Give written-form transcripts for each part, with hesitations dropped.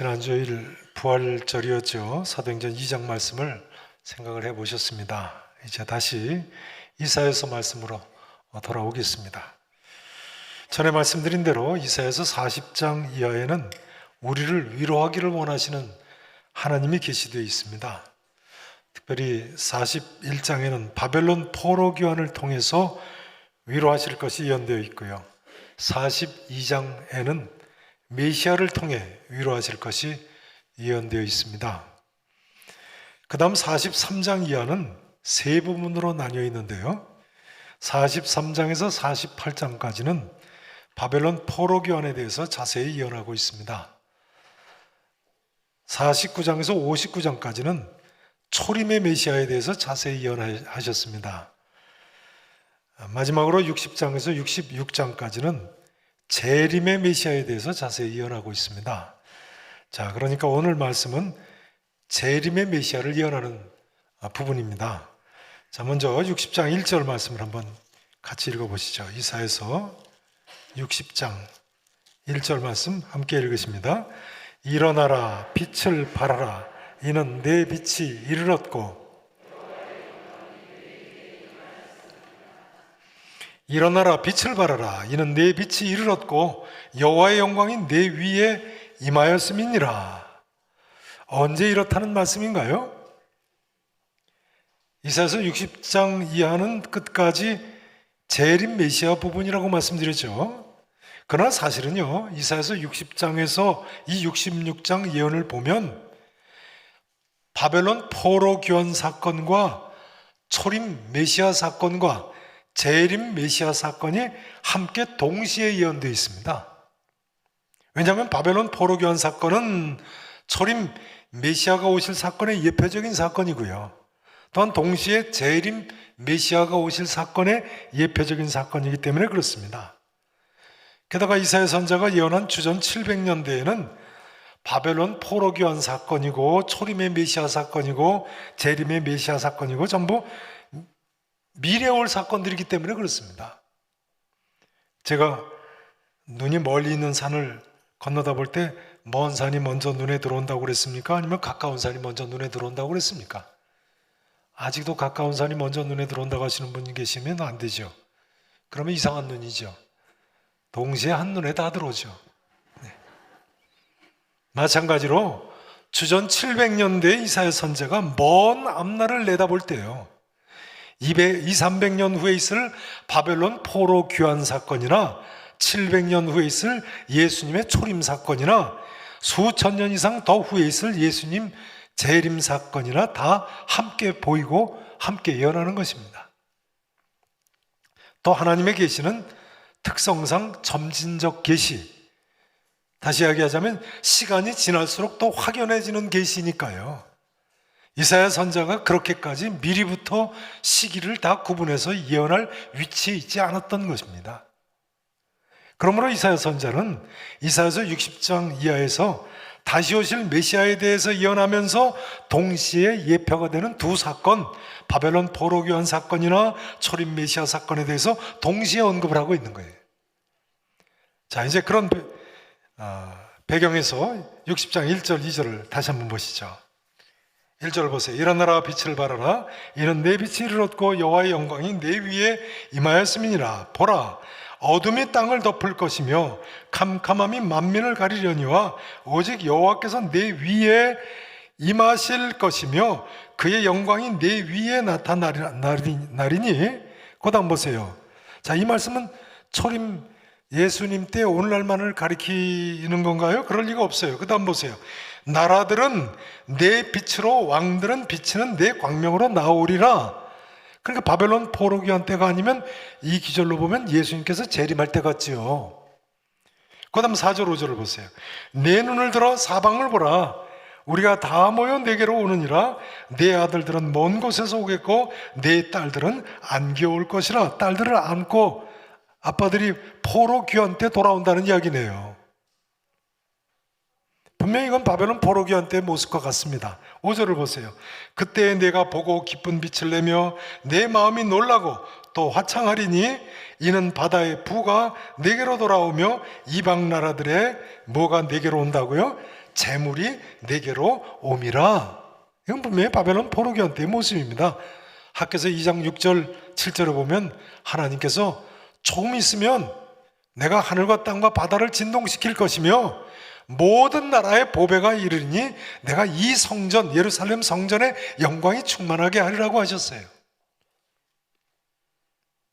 지난주일 부활절이었죠. 사도행전 2장 말씀을 생각을 해보셨습니다. 이제 다시 이사야서 말씀으로 돌아오겠습니다. 전에 말씀드린 대로 이사야서 40장 이하에는 우리를 위로하기를 원하시는 하나님이 계시되어 있습니다. 특별히 41장에는 바벨론 포로 교환을 통해서 위로하실 것이 예언되어 있고요. 42장에는 메시아를 통해 위로하실 것이 예언되어 있습니다. 그 다음 43장 이하는 세 부분으로 나뉘어 있는데요. 43장에서 48장까지는 바벨론 포로 교환에 대해서 자세히 예언하고 있습니다. 49장에서 59장까지는 초림의 메시아에 대해서 자세히 예언하셨습니다. 마지막으로 60장에서 66장까지는 재림의 메시아에 대해서 자세히 예언하고 있습니다. 자, 그러니까 오늘 말씀은 재림의 메시아를 예언하는 부분입니다. 자, 먼저 60장 1절 말씀을 한번 같이 읽어보시죠. 이사야서 60장 1절 말씀 함께 읽으십니다. 일어나라, 빛을 발하라, 이는 내 빛이 이르렀고. 일어나라, 빛을 발하라, 이는 내 빛이 이르렀고 여호와의 영광이 내 위에 임하였음이니라. 언제 이렇다는 말씀인가요? 이사야서 60장 이하는 끝까지 재림 메시아 부분이라고 말씀드렸죠. 그러나 사실은요, 이사야서 60장에서 이 66장 예언을 보면 바벨론 포로 교환 사건과 초림 메시아 사건과 재림 메시아 사건이 함께 동시에 예언되어 있습니다. 왜냐하면 바벨론 포로 교환 사건은 초림 메시아가 오실 사건의 예표적인 사건이고요. 또한 동시에 재림 메시아가 오실 사건의 예표적인 사건이기 때문에 그렇습니다. 게다가 이사야 선지자가 예언한 주전 700년대에는 바벨론 포로 교환 사건이고 초림의 메시아 사건이고 재림의 메시아 사건이고 전부 미래에 올 사건들이기 때문에 그렇습니다. 제가 눈이 멀리 있는 산을 건너다 볼 때 먼 산이 먼저 눈에 들어온다고 그랬습니까? 아니면 가까운 산이 먼저 눈에 들어온다고 그랬습니까? 아직도 가까운 산이 먼저 눈에 들어온다고 하시는 분이 계시면 안 되죠. 그러면 이상한 눈이죠. 동시에 한눈에 다 들어오죠. 네. 마찬가지로 주전 700년대 이사야 선지자가 먼 앞날을 내다볼 때요, 300년 후에 있을 바벨론 포로 교환 사건이나 700년 후에 있을 예수님의 초림 사건이나 수천 년 이상 더 후에 있을 예수님 재림 사건이나 다 함께 보이고 함께 예언하는 것입니다. 또 하나님의 계시는 특성상 점진적 계시, 다시 이야기하자면 시간이 지날수록 더 확연해지는 계시니까요, 이사야 선지자가 그렇게까지 미리부터 시기를 다 구분해서 예언할 위치에 있지 않았던 것입니다. 그러므로 이사야 선지자는 이사야서 60장 이하에서 다시 오실 메시아에 대해서 예언하면서 동시에 예표가 되는 두 사건, 바벨론 포로 교환 사건이나 초림 메시아 사건에 대해서 동시에 언급을 하고 있는 거예요. 자, 이제 그런 배경에서 60장 1절 2절을 다시 한번 보시죠. 1절 보세요. 일어나라, 빛을 발하라, 이는 내 빛이 이르렀고 여호와의 영광이 내 위에 임하였음이니라. 보라, 어둠이 땅을 덮을 것이며 캄캄함이 만민을 가리려니와 오직 여호와께서 내 위에 임하실 것이며 그의 영광이 내 위에 나타나리니. 그 다음 보세요. 자, 이 말씀은 초림 예수님 때 오늘날만을 가리키는 건가요? 그럴 리가 없어요. 그 다음 보세요. 나라들은 내 빛으로, 왕들은 비치는 내 광명으로 나오리라. 그러니까 바벨론 포로 교환 때가 아니면 이 기절로 보면 예수님께서 재림할 때 같지요. 그 다음 4절 5절을 보세요. 내 눈을 들어 사방을 보라. 우리가 다 모여 내게로 오느니라. 내 아들들은 먼 곳에서 오겠고 내 딸들은 안겨 올 것이라. 딸들을 안고 아빠들이 포로 교환 때 돌아온다는 이야기네요. 분명히 이건 바벨론 포로 교환 때의 모습과 같습니다. 5절을 보세요. 그때 내가 보고 기쁜 빛을 내며 내 마음이 놀라고 또 화창하리니 이는 바다의 부가 내게로 돌아오며 이방 나라들의 뭐가 내게로 온다고요? 재물이 내게로 옴이라. 이건 분명히 바벨론 포로기한 때의 모습입니다. 학개서 2장 6절 7절에 보면 하나님께서 조금 있으면 내가 하늘과 땅과 바다를 진동시킬 것이며 모든 나라의 보배가 이르리니 내가 이 성전 예루살렘 성전의 영광이 충만하게 하리라고 하셨어요.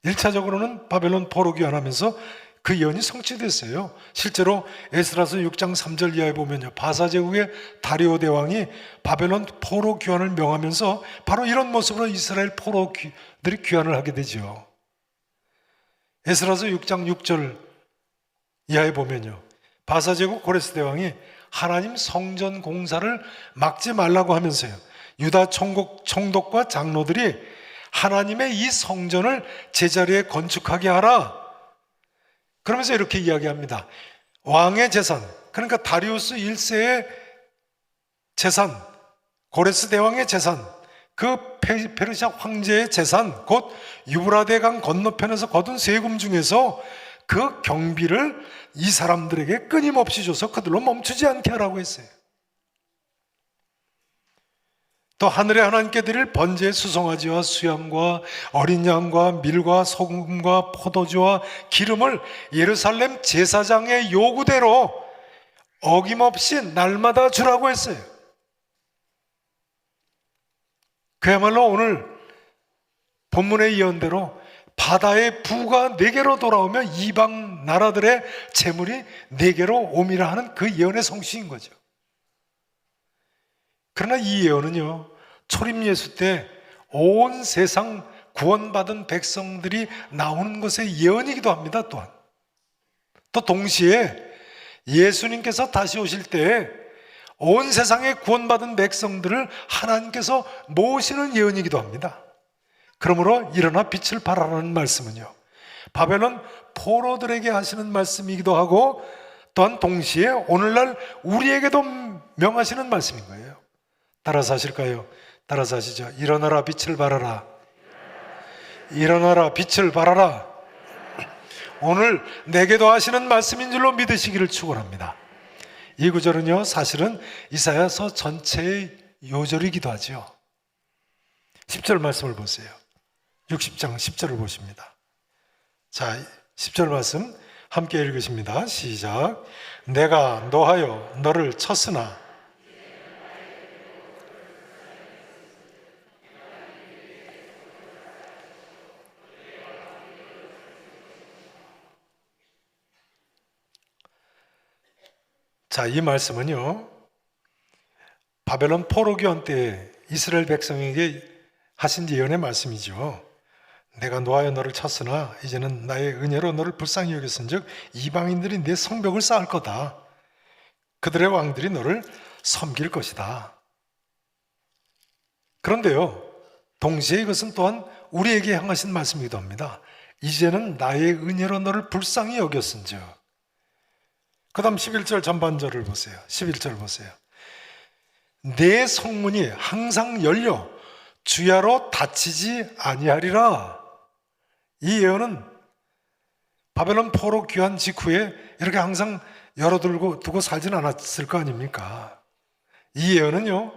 1차적으로는 바벨론 포로 귀환하면서 그 예언이 성취됐어요. 실제로 에스라서 6장 3절 이하에 보면요, 바사 제국의 다리오 대왕이 바벨론 포로 귀환을 명하면서 바로 이런 모습으로 이스라엘 포로들이 귀환을 하게 되죠. 에스라서 6장 6절 이하에 보면요, 바사 제국 고레스 대왕이 하나님 성전 공사를 막지 말라고 하면서요, 유다 총독과 장로들이 하나님의 이 성전을 제자리에 건축하게 하라. 그러면서 이렇게 이야기합니다. 왕의 재산, 그러니까 다리우스 1세의 재산, 고레스 대왕의 재산, 그 페르시아 황제의 재산, 곧 유브라데 강 건너편에서 거둔 세금 중에서 그 경비를 이 사람들에게 끊임없이 줘서 그들로 멈추지 않게 하라고 했어요. 또 하늘의 하나님께 드릴 번제의 수송아지와 수양과 어린 양과 밀과 소금과 포도주와 기름을 예루살렘 제사장의 요구대로 어김없이 날마다 주라고 했어요. 그야말로 오늘 본문의 예언대로 바다의 부가 네개로 돌아오며 이방 나라들의 재물이 네개로 옴이라 하는 그 예언의 성취인 거죠. 그러나 이 예언은요, 초림 예수 때 온 세상 구원받은 백성들이 나오는 것의 예언이기도 합니다. 또한 또 동시에 예수님께서 다시 오실 때 온 세상의 구원받은 백성들을 하나님께서 모으시는 예언이기도 합니다. 그러므로 일어나 빛을 발하라는 말씀은요, 바벨론 포로들에게 하시는 말씀이기도 하고 또한 동시에 오늘날 우리에게도 명하시는 말씀인 거예요. 따라서 하실까요? 따라서 하시죠. 일어나라 빛을 발하라. 일어나라 빛을 발하라. 오늘 내게도 하시는 말씀인 줄로 믿으시기를 축원합니다. 이 구절은요, 사실은 이사야서 전체의 요절이기도 하죠. 10절 말씀을 보세요. 60장 10절을 보십니다. 자, 10절 말씀 함께 읽으십니다. 시작. 내가 노하여 너를 쳤으나 자, 이 말씀은요, 바벨론 포로기환 때 이스라엘 백성에게 하신 예언의 말씀이죠. 내가 노하여 너를 쳤으나 이제는 나의 은혜로 너를 불쌍히 여겼은즉 이방인들이 내 성벽을 쌓을 거다. 그들의 왕들이 너를 섬길 것이다. 그런데요, 동시에 이것은 또한 우리에게 향하신 말씀이기도 합니다. 이제는 나의 은혜로 너를 불쌍히 여겼은즉. 그 다음 11절 전반절을 보세요. 11절 보세요. 내 성문이 항상 열려 주야로 닫히지 아니하리라. 이 예언은 바벨론 포로 귀환 직후에 이렇게 항상 열어두고 살지는 않았을 거 아닙니까? 이 예언은요,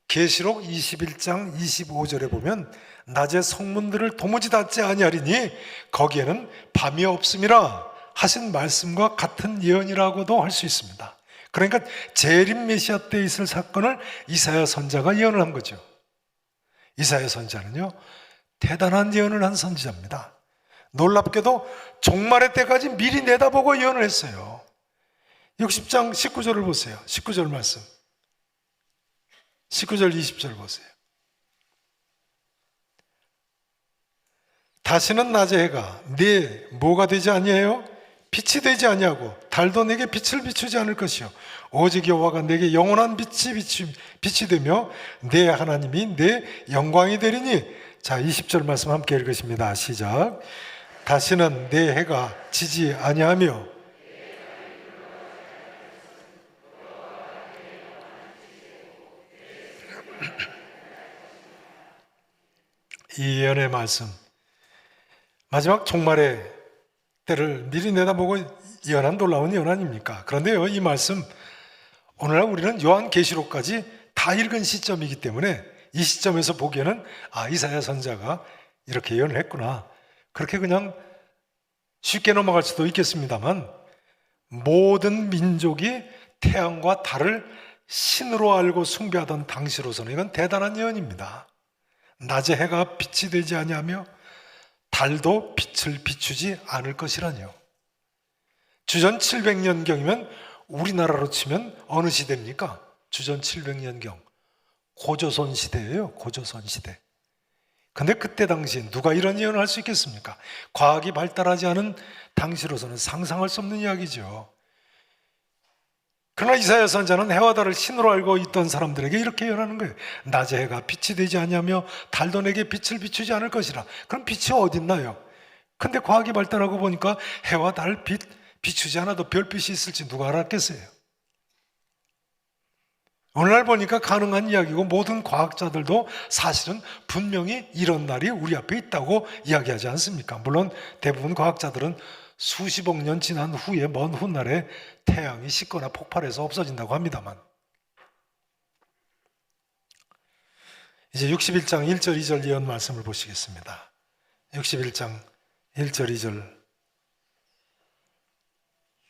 계시록 21장 25절에 보면 낮에 성문들을 도무지 닫지 아니하리니 거기에는 밤이 없음이라 하신 말씀과 같은 예언이라고도 할 수 있습니다. 그러니까 재림 메시아 때 있을 사건을 이사야 선자가 예언을 한 거죠. 이사야 선자는요, 대단한 예언을 한 선지자입니다. 놀랍게도 종말의 때까지 미리 내다보고 예언을 했어요. 60장 19절을 보세요. 19절 말씀. 19절 20절 보세요. 다시는 낮의 해가 네 뭐가 되지 아니해요? 빛이 되지 아니하고 달도 내게 빛을 비추지 않을 것이요 오직 여호와가 내게 영원한 빛이 되며 내 하나님이 내 영광이 되리니. 자, 20절 말씀 함께 읽으십니다. 시작. 다시는 내 해가 지지 아니하며 이 예언의 말씀, 마지막 종말의 때를 미리 내다보고 예언한 놀라운 예언 아닙니까? 그런데요, 이 말씀 오늘날 우리는 요한계시록까지 다 읽은 시점이기 때문에 이 시점에서 보기에는 이사야 선지자가 이렇게 예언을 했구나, 그렇게 그냥 쉽게 넘어갈 수도 있겠습니다만, 모든 민족이 태양과 달을 신으로 알고 숭배하던 당시로서는 이건 대단한 예언입니다. 낮에 해가 빛이 되지 아니하며 달도 빛을 비추지 않을 것이라니요. 주전 700년경이면 우리나라로 치면 어느 시대입니까? 주전 700년경 고조선 시대예요. 고조선 시대. 근데 그때 당시에 누가 이런 예언을 할 수 있겠습니까? 과학이 발달하지 않은 당시로서는 상상할 수 없는 이야기죠. 그러나 이사야 선지자는 해와 달을 신으로 알고 있던 사람들에게 이렇게 예언하는 거예요. 낮에 해가 빛이 되지 아니하며 달도 내게 빛을 비추지 않을 것이라. 그럼 빛이 어딨나요? 근데 과학이 발달하고 보니까 해와 달 빛 비추지 않아도 별빛이 있을지 누가 알았겠어요? 오늘날 보니까 가능한 이야기고, 모든 과학자들도 사실은 분명히 이런 날이 우리 앞에 있다고 이야기하지 않습니까? 물론 대부분 과학자들은 수십억 년 지난 후에, 먼 훗날에 태양이 식거나 폭발해서 없어진다고 합니다만, 이제 61장 1절 2절 예언 말씀을 보시겠습니다. 61장 1절 2절,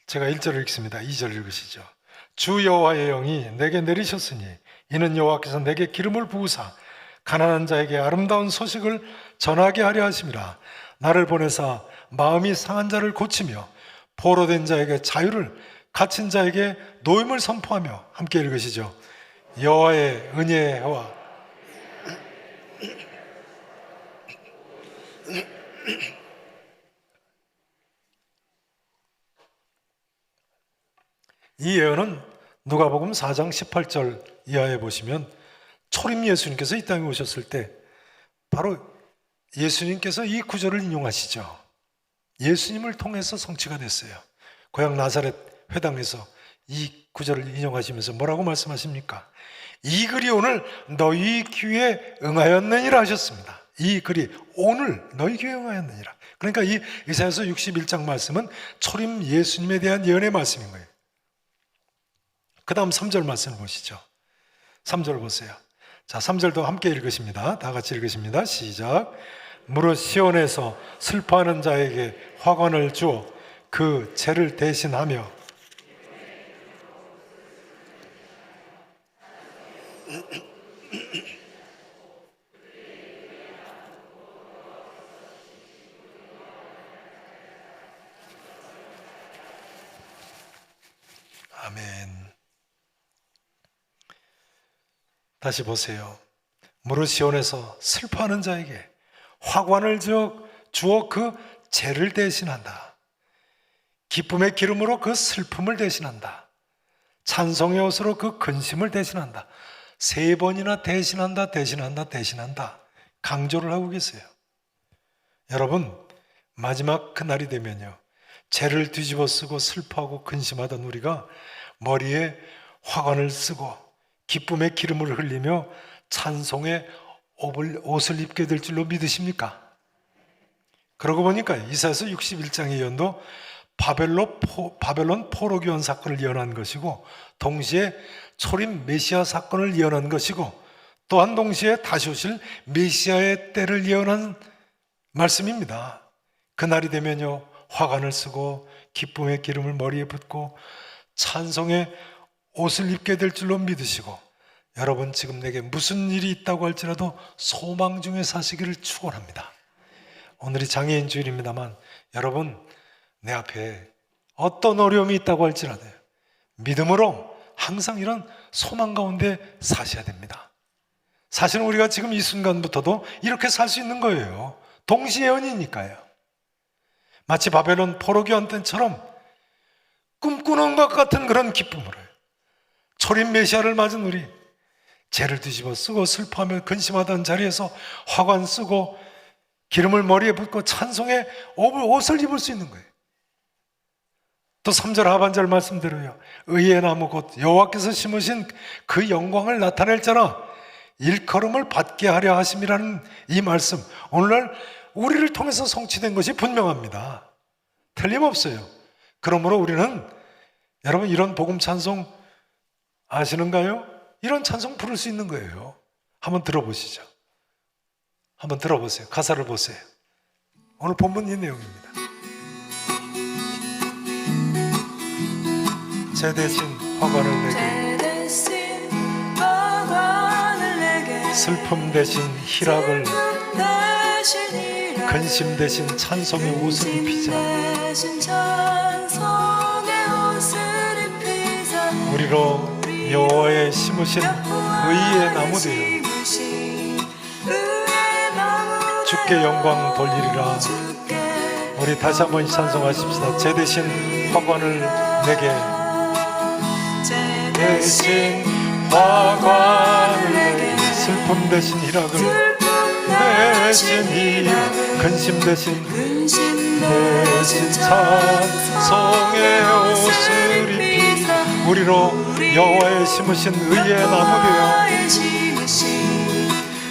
제가 1절을 읽습니다. 2절 읽으시죠. 주 여호와의 영이 내게 내리셨으니 이는 여호와께서 내게 기름을 부으사 가난한 자에게 아름다운 소식을 전하게 하려 하심이라. 나를 보내사 마음이 상한 자를 고치며 포로된 자에게 자유를, 갇힌 자에게 노임을 선포하며. 함께 읽으시죠. 여호와의 은혜의 해와 이 예언은 누가복음 4장 18절 이하에 보시면 초림 예수님께서 이 땅에 오셨을 때 바로 예수님께서 이 구절을 인용하시죠. 예수님을 통해서 성취가 됐어요. 고향 나사렛 회당에서 이 구절을 인용하시면서 뭐라고 말씀하십니까? 이 글이 오늘 너희 귀에 응하였느니라 하셨습니다. 이 글이 오늘 너희 귀에 응하였느니라. 그러니까 이 이사야서 61장 말씀은 초림 예수님에 대한 예언의 말씀인 거예요. 그 다음 3절 말씀을 보시죠. 3절 보세요. 자, 3절도 함께 읽으십니다. 다 같이 읽으십니다. 시작. 무릇 시온에서 슬퍼하는 자에게 화관을 주어 그 죄를 대신하며. 아멘. 다시 보세요. 무릇 시온에서 슬퍼하는 자에게 화관을 주어 그 죄를 대신한다. 기쁨의 기름으로 그 슬픔을 대신한다. 찬송의 옷으로 그 근심을 대신한다. 3번이나 대신한다, 대신한다, 대신한다 강조를 하고 계세요. 여러분, 마지막 그날이 되면요, 죄를 뒤집어 쓰고 슬퍼하고 근심하던 우리가 머리에 화관을 쓰고 기쁨의 기름을 흘리며 찬송의 옷을 입게 될 줄로 믿으십니까? 그러고 보니까 이사야서 61장의 예언도 바벨론 포로기원 사건을 예언한 것이고, 동시에 초림 메시아 사건을 예언한 것이고, 또한 동시에 다시 오실 메시아의 때를 예언한 말씀입니다. 그날이 되면요, 화관을 쓰고 기쁨의 기름을 머리에 붓고 찬송의 옷을 입게 될 줄로 믿으시고, 여러분 지금 내게 무슨 일이 있다고 할지라도 소망 중에 사시기를 축원합니다. 오늘이 장애인 주일입니다만, 여러분 내 앞에 어떤 어려움이 있다고 할지라도 믿음으로 항상 이런 소망 가운데 사셔야 됩니다. 사실은 우리가 지금 이 순간부터도 이렇게 살 수 있는 거예요. 동시예언이니까요. 마치 바벨론 포로기원 때처럼 꿈꾸는 것 같은 그런 기쁨으로 초림 메시아를 맞은 우리, 죄를 뒤집어 쓰고 슬퍼하며 근심하던 자리에서 화관 쓰고 기름을 머리에 붓고 찬송의 옷을 입을 수 있는 거예요. 또 3절 하반절 말씀대로요, 의의 나무 곧 여호와께서 심으신 그 영광을 나타낼 자라 일컬음을 받게 하려 하심이라는 이 말씀, 오늘날 우리를 통해서 성취된 것이 분명합니다. 틀림없어요. 그러므로 우리는 여러분 이런 복음 찬송 아시는가요? 이런 찬송 부를 수 있는 거예요. 한번 들어보시죠. 한번 들어보세요. 가사를 보세요. 오늘 본문 이 내용입니다. 제 대신 화관을 내게, 슬픔 대신 희락을, 근심 대신 찬송의 옷을 입히자. 우리로 여호와의 심으신 의의 나무 되어 주께 영광 돌리리라. 우리 다시 한번 찬송하십시다. 제 대신 화관을 내게, 대신 화관을 내게, 슬픔 대신 희락을, 대신 희락, 근심 대신 찬송의 옷을 입히자. 우리로 여호와의 심으신 의의 나무 되어,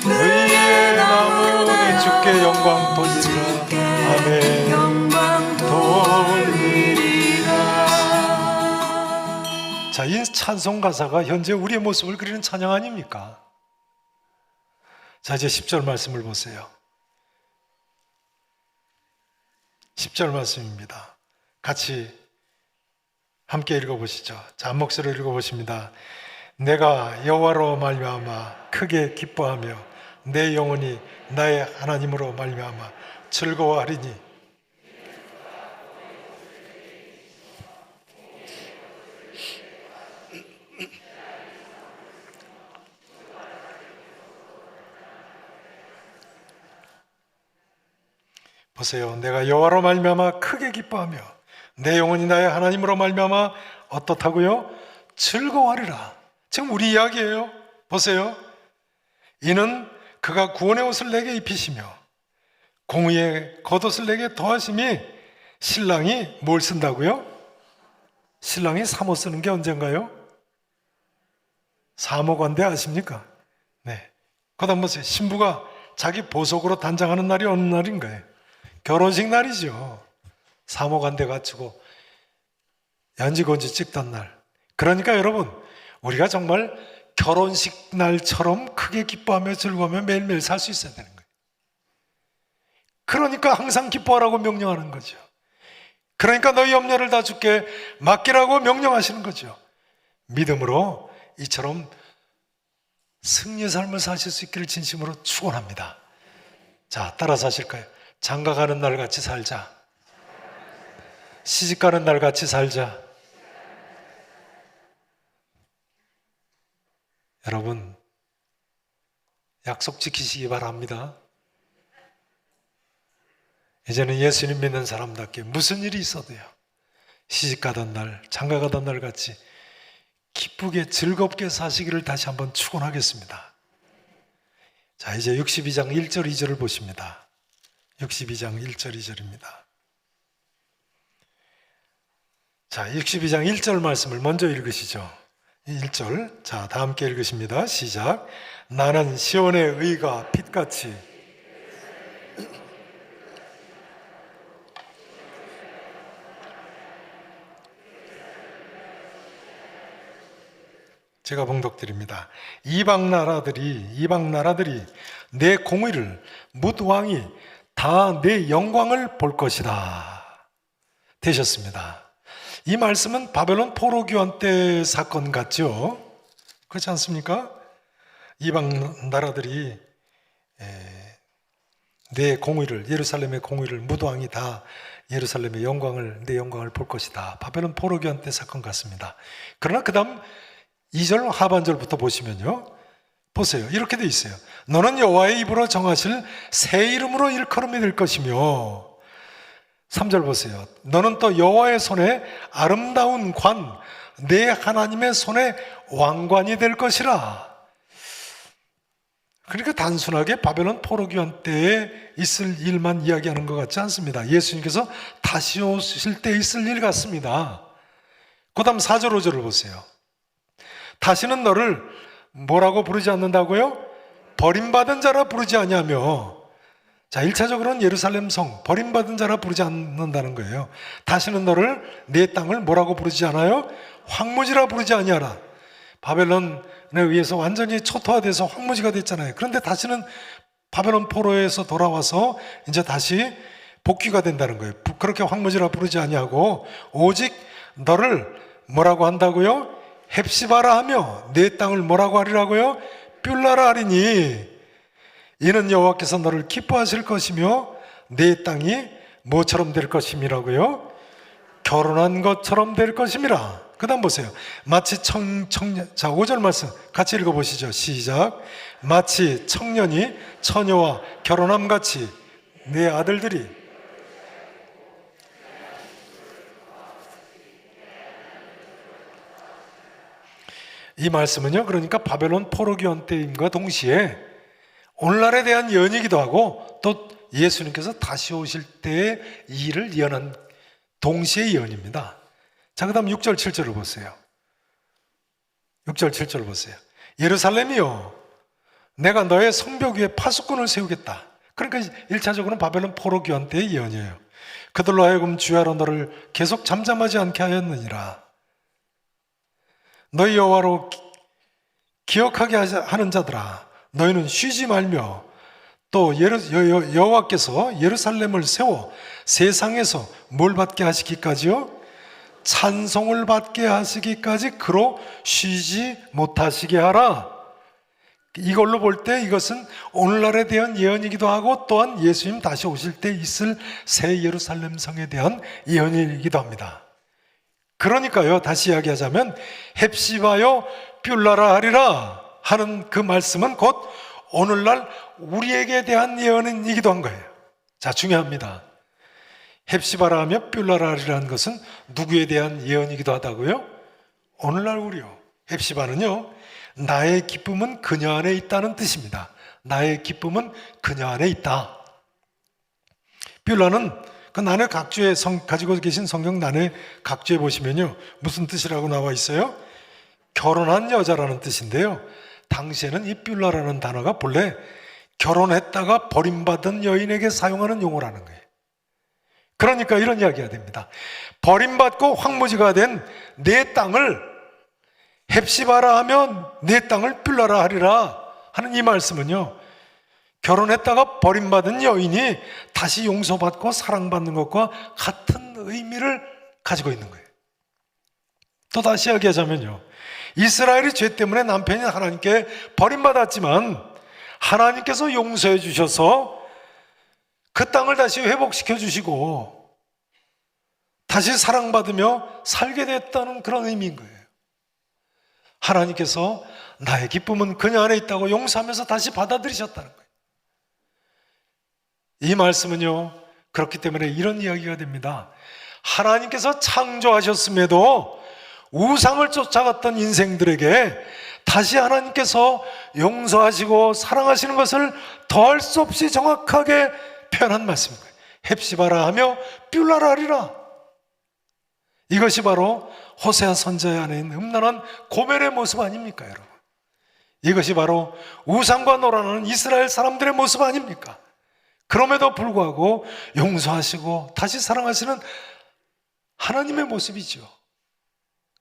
의의 나무 되 주께 영광 돌리리라. 아멘. 돌리리라. 자, 이 찬송 가사가 현재 우리의 모습을 그리는 찬양 아닙니까? 자, 이제 10절 말씀을 보세요. 10절 말씀입니다. 같이 함께 읽어보시죠. 자, 한 목소리로 읽어보십니다. 내가 여호와로 말미암아 크게 기뻐하며 내 영혼이 나의 하나님으로 말미암아 즐거워하리니. 보세요. 내가 여호와로 말미암아 크게 기뻐하며 내 영혼이 나의 하나님으로 말미암아 어떻다고요? 즐거워하리라. 지금 우리 이야기예요. 보세요. 이는 그가 구원의 옷을 내게 입히시며 공의의 겉옷을 내게 더하심이. 신랑이 뭘 쓴다고요? 신랑이 사모 쓰는 게 언젠가요? 사모관대 아십니까? 네. 그다음 보세요. 신부가 자기 보석으로 단장하는 날이 어느 날인가요? 결혼식 날이죠. 사모관대 갖추고 연지곤지 찍던 날. 그러니까 여러분, 우리가 정말 결혼식 날처럼 크게 기뻐하며 즐거워하며 매일매일 살 수 있어야 되는 거예요. 그러니까 항상 기뻐하라고 명령하는 거죠. 그러니까 너희 염려를 다 주께 맡기라고 명령하시는 거죠. 믿음으로 이처럼 승리의 삶을 사실 수 있기를 진심으로 축원합니다. 자, 따라서 하실까요? 장가가는 날 같이 살자. 시집가는 날 같이 살자. 여러분, 약속 지키시기 바랍니다. 이제는 예수님 믿는 사람답게 무슨 일이 있어도요, 시집가던 날, 장가가던 날 같이 기쁘게 즐겁게 사시기를 다시 한번 축원하겠습니다. 자, 이제 62장 1절 2절을 보십니다. 62장 1절 2절입니다. 자, 62장 1절 말씀을 먼저 읽으시죠. 1절. 자, 다 함께 읽으십니다. 시작. 나는 시온의 의가 빛같이 제가 봉독드립니다. 이방 나라들이 내 공의를, 뭇 왕이 다 내 영광을 볼 것이다 되셨습니다. 이 말씀은 바벨론 포로 교환 때 사건 같죠? 그렇지 않습니까? 이방 나라들이 내 공의를, 예루살렘의 공의를, 뭇 왕이 다 예루살렘의 영광을, 내 영광을 볼 것이다. 바벨론 포로 교환 때 사건 같습니다. 그러나 그 다음 2절 하반절부터 보시면요, 보세요. 이렇게 돼 있어요. 너는 여호와의 입으로 정하실 새 이름으로 일컬음이 될 것이며, 3절 보세요. 너는 또 여호와의 손에 아름다운 관, 내 하나님의 손에 왕관이 될 것이라. 그러니까 단순하게 바벨론 포로 교환 때에 있을 일만 이야기하는 것 같지 않습니다. 예수님께서 다시 오실 때 있을 일 같습니다. 그 다음 4절 5절을 보세요. 다시는 너를 뭐라고 부르지 않는다고요? 버림받은 자라 부르지 아니하며. 자, 1차적으로는 예루살렘 성, 버림받은 자라 부르지 않는다는 거예요. 다시는 너를 내 땅을 뭐라고 부르지 않아요? 황무지라 부르지 아니하라. 바벨론에 의해서 완전히 초토화돼서 황무지가 됐잖아요. 그런데 다시는 바벨론 포로에서 돌아와서 이제 다시 복귀가 된다는 거예요. 그렇게 황무지라 부르지 아니하고 오직 너를 뭐라고 한다고요? 헵시바라 하며 내 땅을 뭐라고 하리라고요? 뷸라라 하리니 이는 여호와께서 너를 기뻐하실 것이며 내 땅이 뭐처럼 될 것임이라고요? 결혼한 것처럼 될 것임이라. 그 다음 보세요. 마치 청년, 자 5절 말씀 같이 읽어보시죠. 시작. 마치 청년이 처녀와 결혼함같이 내 아들들이. 이 말씀은요, 그러니까 바벨론 포로기원 때임과 동시에 오늘날에 대한 예언이기도 하고 또 예수님께서 다시 오실 때의 일을 예언한 동시의 예언입니다. 자, 그 다음 6절 7절을 보세요. 6절 7절을 보세요. 예루살렘이여 내가 너의 성벽 위에 파수꾼을 세우겠다. 그러니까 1차적으로는 바벨론 포로기원 때의 예언이에요. 그들로 하여금 주야로 너를 계속 잠잠하지 않게 하였느니라. 너희 여호와로 기억하게 하는 자들아 너희는 쉬지 말며 또 여호와께서 예루살렘을 세워 세상에서 뭘 받게 하시기까지요? 찬송을 받게 하시기까지 그로 쉬지 못하시게 하라. 이걸로 볼 때 이것은 오늘날에 대한 예언이기도 하고 또한 예수님 다시 오실 때 있을 새 예루살렘 성에 대한 예언이기도 합니다. 그러니까요, 다시 이야기하자면 헵시바여 뷸라라 하리라 하는 그 말씀은 곧 오늘날 우리에게 대한 예언이기도 한 거예요. 자, 중요합니다. 헵시바라 하며 뷸라라 하리라는 것은 누구에 대한 예언이기도 하다고요? 오늘날 우리요. 헵시바는요, 나의 기쁨은 그녀 안에 있다는 뜻입니다. 나의 기쁨은 그녀 안에 있다. 뷸라는 그 난해 각주에 가지고 계신 성경 난해 각주에 보시면요, 무슨 뜻이라고 나와 있어요? 결혼한 여자라는 뜻인데요, 당시에는 이 뷸라라는 단어가 본래 결혼했다가 버림받은 여인에게 사용하는 용어라는 거예요. 그러니까 이런 이야기가 됩니다. 버림받고 황무지가 된 내 땅을 헵시바라 하면 내 땅을 뷸라라 하리라 하는 이 말씀은요, 결혼했다가 버림받은 여인이 다시 용서받고 사랑받는 것과 같은 의미를 가지고 있는 거예요. 또 다시 이야기하자면요, 이스라엘이 죄 때문에 남편이 하나님께 버림받았지만 하나님께서 용서해 주셔서 그 땅을 다시 회복시켜 주시고 다시 사랑받으며 살게 됐다는 그런 의미인 거예요. 하나님께서 나의 기쁨은 그녀 안에 있다고 용서하면서 다시 받아들이셨다는 거예요. 이 말씀은요, 그렇기 때문에 이런 이야기가 됩니다. 하나님께서 창조하셨음에도 우상을 쫓아갔던 인생들에게 다시 하나님께서 용서하시고 사랑하시는 것을 더할 수 없이 정확하게 표현한 말씀인 거예요. 헵시바라 하며 뷸라라 하리라. 이것이 바로 호세아 선지자 안에 있는 흠난한 고멜의 모습 아닙니까, 여러분? 이것이 바로 우상과 놀아나는 이스라엘 사람들의 모습 아닙니까? 그럼에도 불구하고 용서하시고 다시 사랑하시는 하나님의 모습이죠.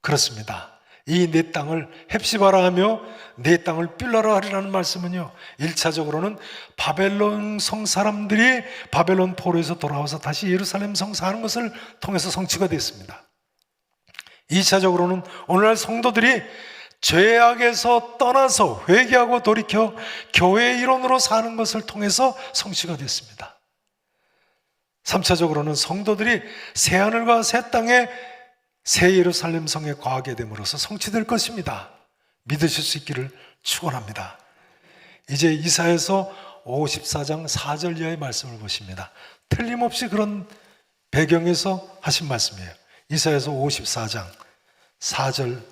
그렇습니다. 이 내 땅을 헵시바라 하며 내 땅을 뷸라라 하리라는 말씀은요, 1차적으로는 바벨론 성 사람들이 바벨론 포로에서 돌아와서 다시 예루살렘 성 사는 것을 통해서 성취가 됐습니다. 2차적으로는 오늘날 성도들이 죄악에서 떠나서 회개하고 돌이켜 교회의 일원으로 사는 것을 통해서 성취가 됐습니다. 3차적으로는 성도들이 새하늘과 새 땅에 새 예루살렘 성에 거하게 됨으로써 성취될 것입니다. 믿으실 수 있기를 축원합니다. 이제 이사야서 54장 4절 이하의 말씀을 보십니다. 틀림없이 그런 배경에서 하신 말씀이에요. 이사야서 54장 4절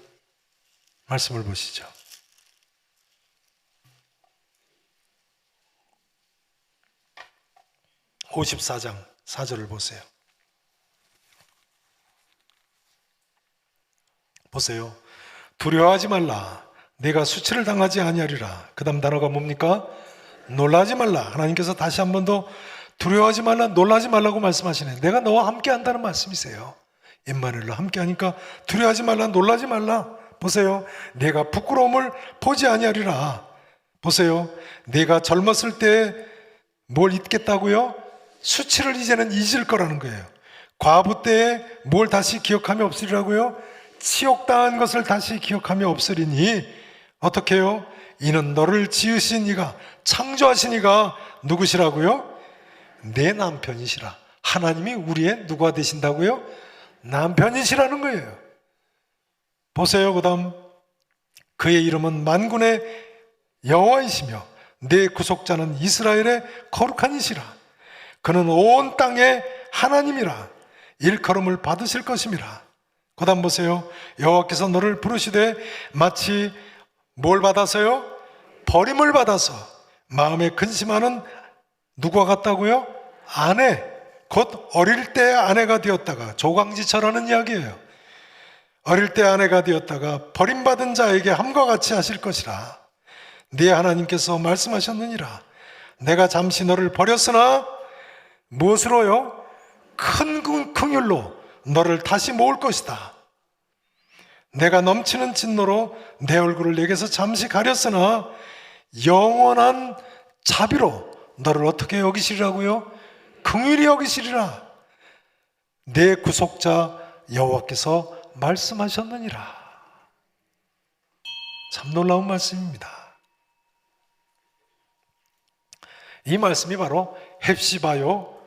말씀을 보시죠. (54장) 4절을 보세요. 보세요. 두려워하지 말라. 내가 수치를 당하지 아니하리라. 그 다음 단어가 뭡니까? 놀라지 말라. 하나님께서 다시 한 번 더 두려워하지 말라, 놀라지 말라고 말씀하시네. 내가 너와 함께 한다는 말씀이세요. 임마누엘로 함께 하니까 두려워하지 말라, 놀라지 말라, 보세요. 내가 부끄러움을 보지 아니하리라. 보세요. 내가 젊었을 때 뭘 잊겠다고요? 수치를 이제는 잊을 거라는 거예요. 과부 때에 뭘 다시 기억하며 없으리라고요? 치욕당한 것을 다시 기억하며 없으리니 어떻게 해요? 이는 너를 지으신 이가, 창조하신 이가 누구시라고요? 내 남편이시라. 하나님이 우리의 누가 되신다고요? 남편이시라는 거예요. 보세요. 그 다음 그의 이름은 만군의 여호와이시며 내 구속자는 이스라엘의 거룩한 이시라. 그는 온 땅의 하나님이라. 일컬음을 받으실 것임이라. 그 다음 보세요. 여호와께서 너를 부르시되 마치 뭘 받아서요? 버림을 받아서 마음에 근심하는 누구와 같다고요? 아내, 곧 어릴 때 아내가 되었다가, 조광지처라는 이야기예요. 어릴 때 아내가 되었다가 버림받은 자에게 함과 같이 하실 것이라. 네 하나님께서 말씀하셨느니라. 내가 잠시 너를 버렸으나 무엇으로요? 큰 긍휼로 너를 다시 모을 것이다. 내가 넘치는 진노로 내 얼굴을 내게서 잠시 가렸으나 영원한 자비로 너를 어떻게 여기시리라고요? 긍휼히 여기시리라. 내 구속자 여호와께서 말씀하셨느니라. 참 놀라운 말씀입니다. 이 말씀이 바로 헵시바요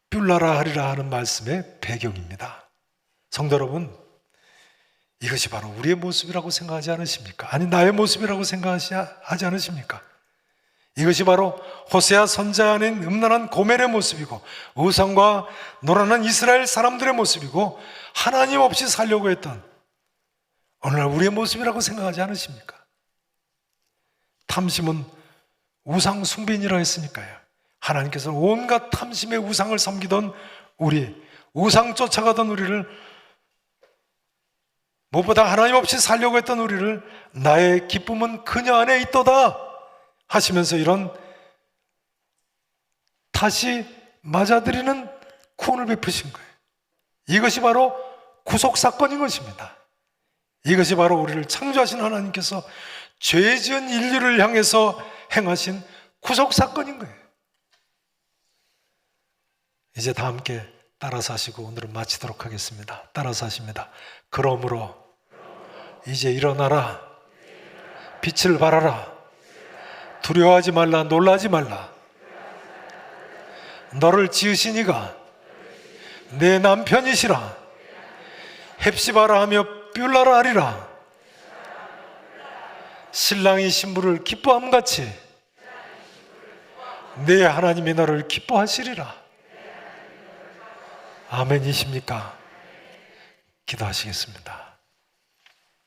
뷸라라 하리라 하는 말씀의 배경입니다. 성도 여러분, 이것이 바로 우리의 모습이라고 생각하지 않으십니까? 아니, 나의 모습이라고 생각하지 않으십니까? 이것이 바로 호세아 선지자 안에 음란한 고멜의 모습이고, 우상과 놀아난 이스라엘 사람들의 모습이고, 하나님 없이 살려고 했던 오늘날 우리의 모습이라고 생각하지 않으십니까? 탐심은 우상 숭배인이라 했으니까요. 하나님께서 온갖 탐심의 우상을 섬기던 우리, 우상 쫓아가던 우리를, 무엇보다 하나님 없이 살려고 했던 우리를 나의 기쁨은 그녀 안에 있도다 하시면서 이런 다시 맞아들이는 구원을 베푸신 거예요. 이것이 바로 구속사건인 것입니다. 이것이 바로 우리를 창조하신 하나님께서 죄 지은 인류를 향해서 행하신 구속사건인 거예요. 이제 다 함께 따라서 하시고 오늘은 마치도록 하겠습니다. 따라서 하십니다. 그러므로 이제 일어나라. 빛을 발하라. 두려워하지 말라. 놀라지 말라. 너를 지으신 이가 내 남편이시라. 헵시바라 하며 뷸라라 하리라. 신랑이 신부를 기뻐함같이 내 하나님이 너를 기뻐하시리라. 아멘이십니까? 기도하시겠습니다.